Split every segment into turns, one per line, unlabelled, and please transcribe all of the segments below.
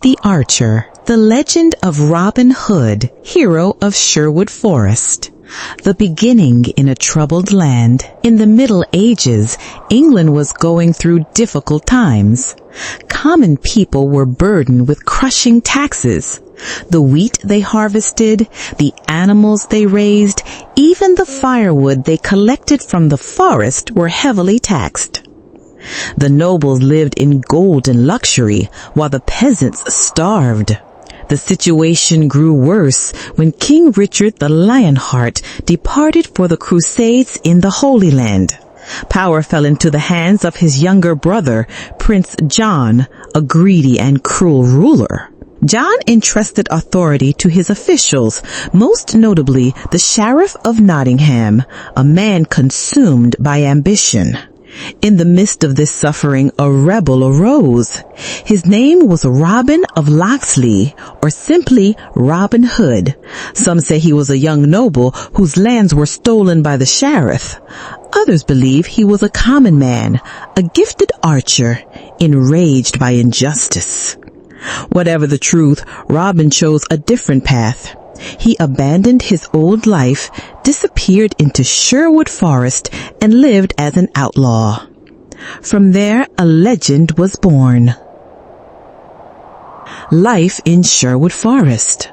The Archer, the legend of Robin Hood, hero of Sherwood Forest. The beginning in a troubled land. In the Middle Ages, England was going through difficult times. Common people were burdened with crushing taxes. The wheat they harvested, the animals they raised, even the firewood they collected from the forest were heavily taxed. The nobles lived in golden luxury, while the peasants starved. The situation grew worse when King Richard the Lionheart departed for the Crusades in the Holy Land. Power fell into the hands of his younger brother, Prince John, a greedy and cruel ruler. John entrusted authority to his officials, most notably the Sheriff of Nottingham, a man consumed by ambition. In the midst of this suffering, a rebel arose. His name was Robin of Locksley, or simply Robin Hood. Some say he was a young noble whose lands were stolen by the sheriff. Others believe he was a common man, a gifted archer, enraged by injustice. Whatever the truth, Robin chose a different path. He abandoned his old life, disappeared into Sherwood Forest, and lived as an outlaw. From there, a legend was born. Life in Sherwood Forest.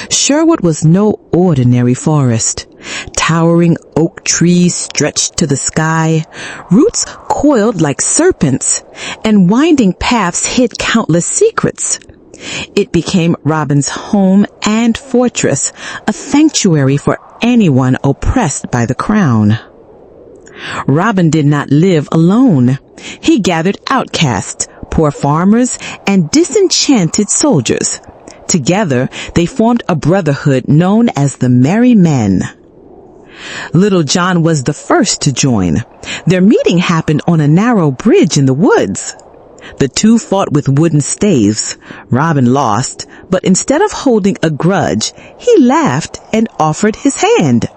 Sherwood was no ordinary forest. Towering oak trees stretched to the sky, roots coiled like serpents, and winding paths hid countless secrets. It became Robin's home and fortress, a sanctuary for anyone oppressed by the crown. Robin did not live alone. He gathered outcasts, poor farmers, and disenchanted soldiers. Together, they formed a brotherhood known as the Merry Men. Little John was the first to join. Their meeting happened on a narrow bridge in the woods. The two fought with wooden staves. Robin lost, but instead of holding a grudge, he laughed and offered his hand.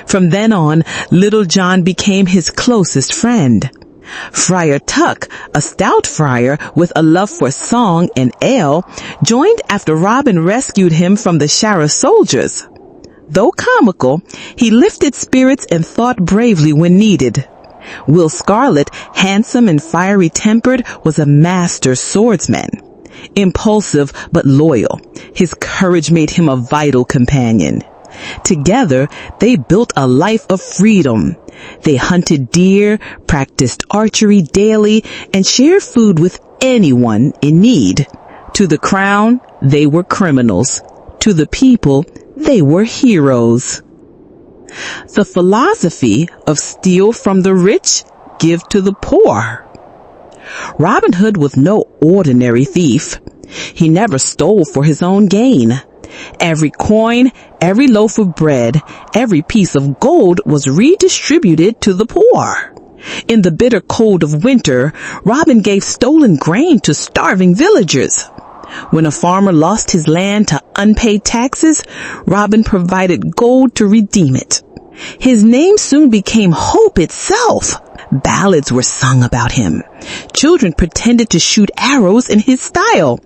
From then on, Little John became his closest friend. Friar Tuck, a stout friar with a love for song and ale, joined after Robin rescued him from the sheriff's soldiers. Though comical, he lifted spirits and fought bravely when needed. Will Scarlet, handsome and fiery-tempered, was a master swordsman. Impulsive but loyal, his courage made him a vital companion. Together, they built a life of freedom. They hunted deer, practiced archery daily, and shared food with anyone in need. To the crown, they were criminals. To the people, they were heroes. The philosophy of steal from the rich, give to the poor. Robin Hood was no ordinary thief. He never stole for his own gain. Every coin, every loaf of bread, every piece of gold was redistributed to the poor. In the bitter cold of winter, Robin gave stolen grain to starving villagers. When a farmer lost his land to unpaid taxes, Robin provided gold to redeem it. His name soon became hope itself. Ballads were sung about him. Children pretended to shoot arrows in his style,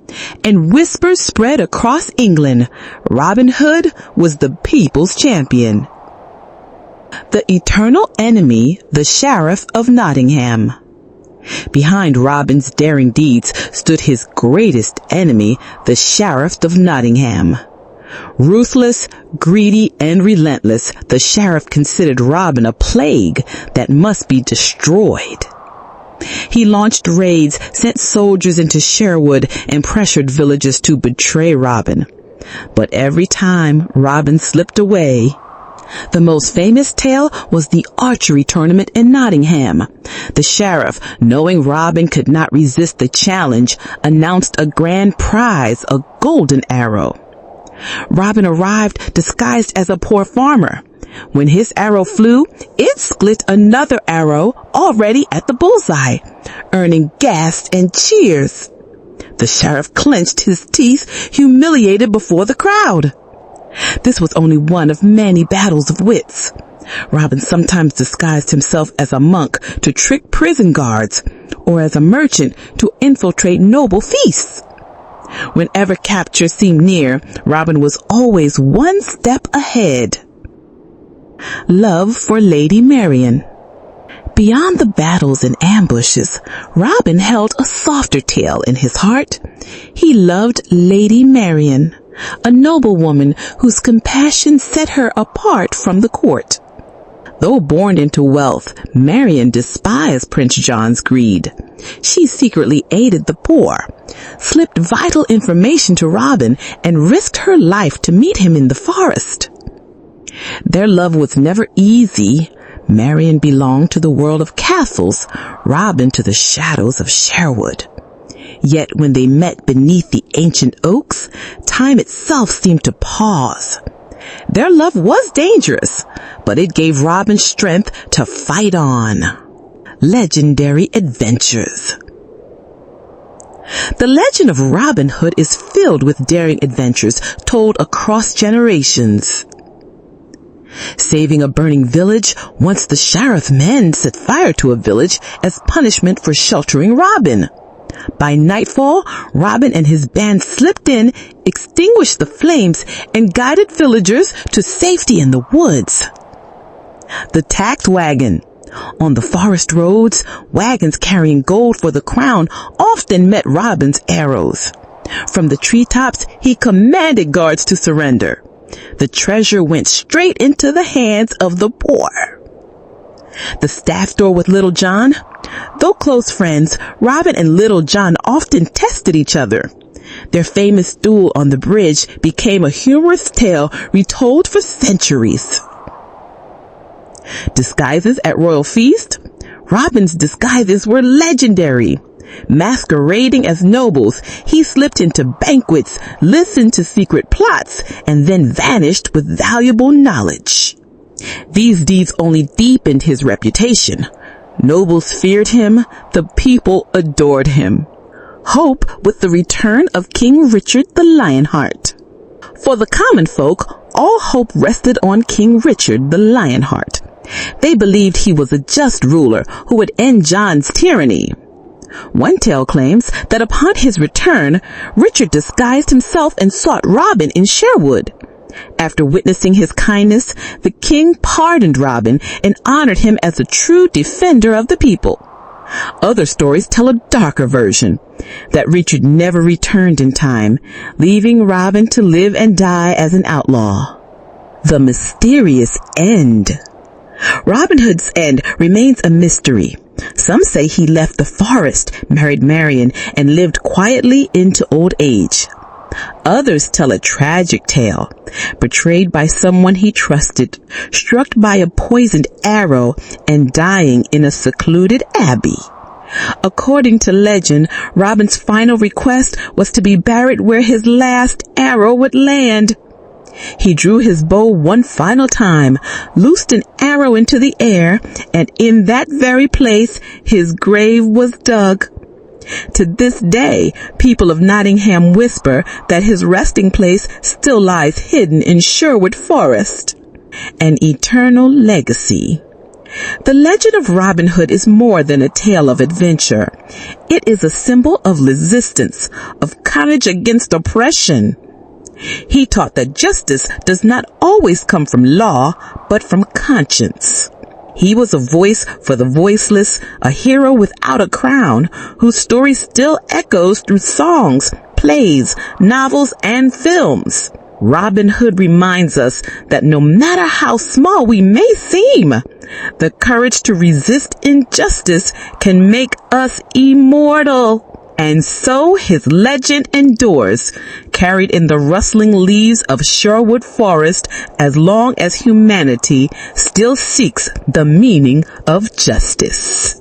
and whispers spread across England. Robin Hood was the people's champion. The eternal enemy, the Sheriff of Nottingham. Behind Robin's daring deeds stood his greatest enemy, the Sheriff of Nottingham. Ruthless, greedy, and relentless, the sheriff considered Robin a plague that must be destroyed. He launched raids, sent soldiers into Sherwood, and pressured villagers to betray Robin. But every time, Robin slipped away. The most famous tale was the archery tournament in Nottingham. The sheriff, knowing Robin could not resist the challenge, announced a grand prize, a golden arrow. Robin arrived disguised as a poor farmer. When his arrow flew, it split another arrow already at the bullseye, earning gasps and cheers. The sheriff clenched his teeth, humiliated before the crowd. This was only one of many battles of wits. Robin sometimes disguised himself as a monk to trick prison guards, or as a merchant to infiltrate noble feasts. Whenever capture seemed near, Robin was always one step ahead. Love for Lady Marian. Beyond the battles and ambushes, Robin held a softer tale in his heart. He loved Lady Marian, a noblewoman whose compassion set her apart from the court. Though born into wealth, Marian despised Prince John's greed. She secretly aided the poor, slipped vital information to Robin, and risked her life to meet him in the forest. Their love was never easy. Marian belonged to the world of castles, Robin to the shadows of Sherwood. Yet when they met beneath the ancient oaks, time itself seemed to pause. Their love was dangerous, but it gave Robin strength to fight on. Legendary adventures. The legend of Robin Hood is filled with daring adventures told across generations. Saving a burning village, once the sheriff men set fire to a village as punishment for sheltering Robin. By nightfall, Robin and his band slipped in, extinguished the flames, and guided villagers to safety in the woods. The tax wagon. On the forest roads, wagons carrying gold for the crown often met Robin's arrows. From the treetops, he commanded guards to surrender. The treasure went straight into the hands of the poor. The staff store with Little John. Though close friends, Robin and Little John often tested each other. Their famous duel on the bridge became a humorous tale retold for centuries. Disguises at royal feast. Robin's disguises were legendary. Masquerading as nobles, he slipped into banquets, listened to secret plots, and then vanished with valuable knowledge. These deeds only deepened his reputation. Nobles feared him, the people adored him. Hope with the return of King Richard the Lionheart. For the common folk, all hope rested on King Richard the Lionheart. They believed he was a just ruler who would end John's tyranny. One tale claims that upon his return, Richard disguised himself and sought Robin in Sherwood. After witnessing his kindness, the king pardoned Robin and honored him as a true defender of the people. Other stories tell a darker version, that Richard never returned in time, leaving Robin to live and die as an outlaw. The mysterious end. Robin Hood's end remains a mystery. Some say he left the forest, married Marian, and lived quietly into old age. Others tell a tragic tale, betrayed by someone he trusted, struck by a poisoned arrow, and dying in a secluded abbey. According to legend, Robin's final request was to be buried where his last arrow would land. He drew his bow one final time, loosed an arrow into the air, and in that very place his grave was dug. To this day, people of Nottingham whisper that his resting place still lies hidden in Sherwood Forest. An eternal legacy. The legend of Robin Hood is more than a tale of adventure. It is a symbol of resistance, of courage against oppression. He taught that justice does not always come from law, but from conscience. He was a voice for the voiceless, a hero without a crown, whose story still echoes through songs, plays, novels, and films. Robin Hood reminds us that no matter how small we may seem, the courage to resist injustice can make us immortal. And so his legend endures, carried in the rustling leaves of Sherwood Forest as long as humanity still seeks the meaning of justice.